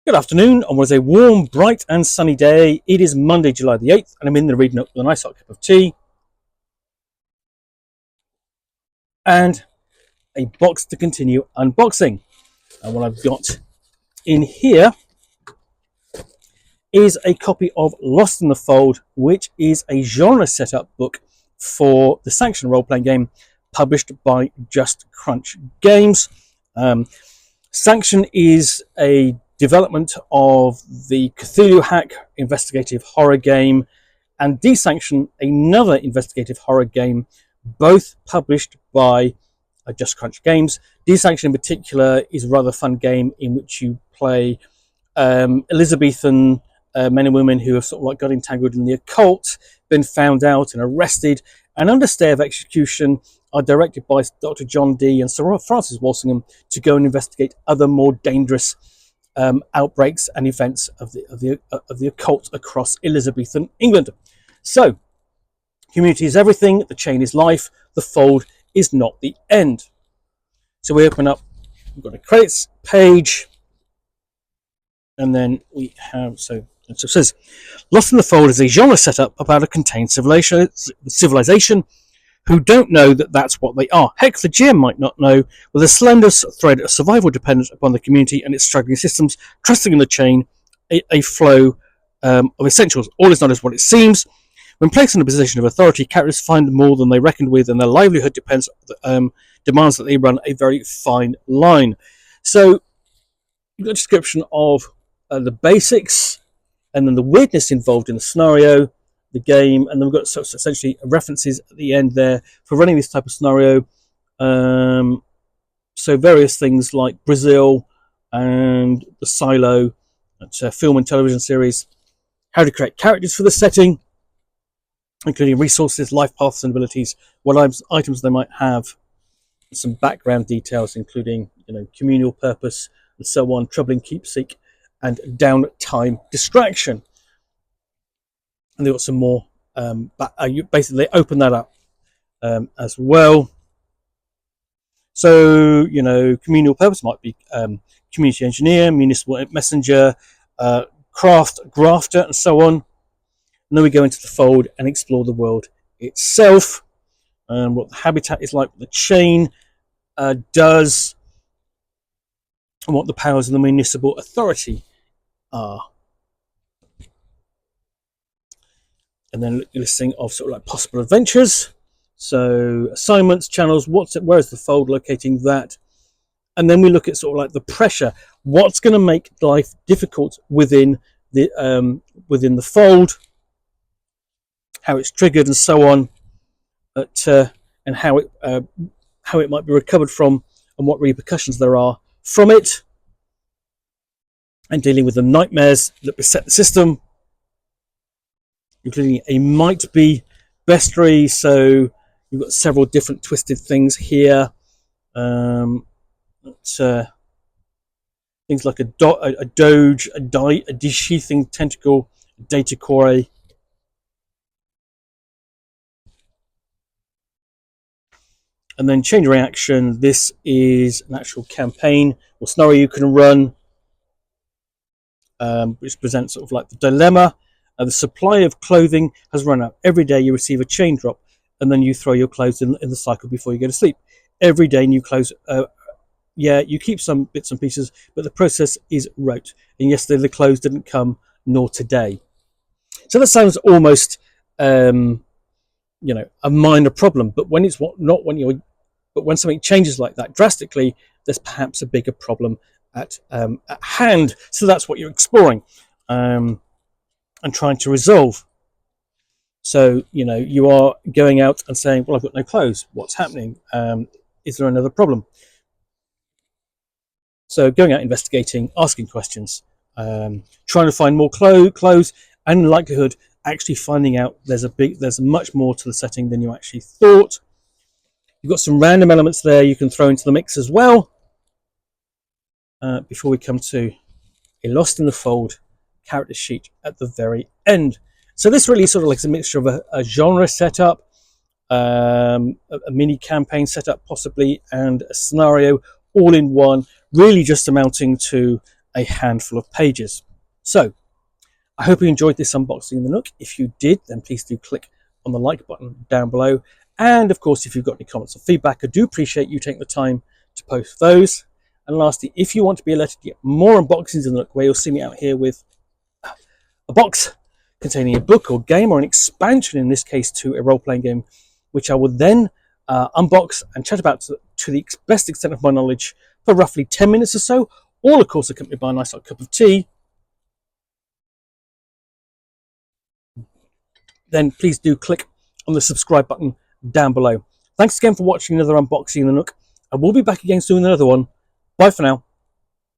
Good afternoon, on what is a warm, bright and sunny day. It is Monday, July the 8th, and I'm in the reading Nook with a nice hot cup of tea and a box to continue unboxing. And what I've got in here is a copy of Lost in the Fold, which is a genre setup book for the Sanction role-playing game published by Just Crunch Games. Sanction is a development of the Cthulhu Hack investigative horror game, and Desanction, another investigative horror game, both published by Just Crunch Games. Desanction in particular is a rather fun game in which you play Elizabethan men and women who have sort of like got entangled in the occult, been found out and arrested, and under stay of execution are directed by Dr. John Dee and Sir Francis Walsingham to go and investigate other more dangerous outbreaks and events of the occult across Elizabethan England. So, community is everything, the chain is life, the fold is not the end. So we open up, we've got a credits page, and then we have, so it says, Lost in the Fold is a genre setup about a contained civilization who don't know that that's what they are. Heck, the GM might not know, with a slender thread of survival dependent upon the community and its struggling systems, trusting in the chain, a flow of essentials. All is not as what it seems. When placed in a position of authority, characters find more than they reckoned with, and their livelihood demands that they run a very fine line. So, you've got a description of the basics, and then the weirdness involved in the scenario, the game, and then we've got essentially references at the end there for running this type of scenario. So various things like Brazil and the Silo, that's a film and television series, how to create characters for the setting, including resources, life paths and abilities, what items they might have, some background details including communal purpose and so on, troubling keepsake and downtime distraction. And they've got some more, you basically open that up as well. So, communal purpose might be community engineer, municipal messenger, craft grafter, and so on. And then we go into the fold and explore the world itself, and what the habitat is like, what the chain does, and what the powers of the municipal authority are. And then a listing of sort of like possible adventures. So assignments, channels, where is the fold locating that? And then we look at sort of like the pressure. What's going to make life difficult within the fold? How it's triggered and so on, and how it might be recovered from, and what repercussions there are from it, and dealing with the nightmares that beset the system, including a might be bestiary. So you've got several different twisted things here. Things like a doge, a desheathing tentacle, a data core. And then chain reaction. This is an actual campaign or scenario you can run, which presents sort of like the dilemma. The supply of clothing has run out. Every day you receive a chain drop, and then you throw your clothes in the cycle before you go to sleep. Every day new clothes. You keep some bits and pieces, but the process is rote. And yesterday the clothes didn't come, nor today. So that sounds almost, a minor problem. But when but when something changes like that drastically, there's perhaps a bigger problem at hand. So that's what you're exploring. And trying to resolve. So, you are going out and saying, well, I've got no clothes. What's happening? Is there another problem? So going out investigating, asking questions, trying to find more clothes, and in likelihood, actually finding out there's much more to the setting than you actually thought. You've got some random elements there you can throw into the mix as well. Before we come to a Lost in the Fold character sheet at the very end. So this really sort of like a mixture of a genre setup, a mini campaign setup possibly, and a scenario all in one, really just amounting to a handful of pages. So I hope you enjoyed this unboxing of the Nook. If you did, then please do click on the like button down below. And of course, if you've got any comments or feedback, I do appreciate you taking the time to post those. And lastly, if you want to be alerted to get more unboxings of the Nook, where you'll see me out here with a box containing a book or game, or an expansion, in this case to a role-playing game, which I will then unbox and chat about to the best extent of my knowledge for roughly 10 minutes or so, all of course accompanied by a nice hot cup of tea, then please do click on the subscribe button down below. Thanks again for watching another unboxing of the Nook. I will be back again soon with another one. Bye for now.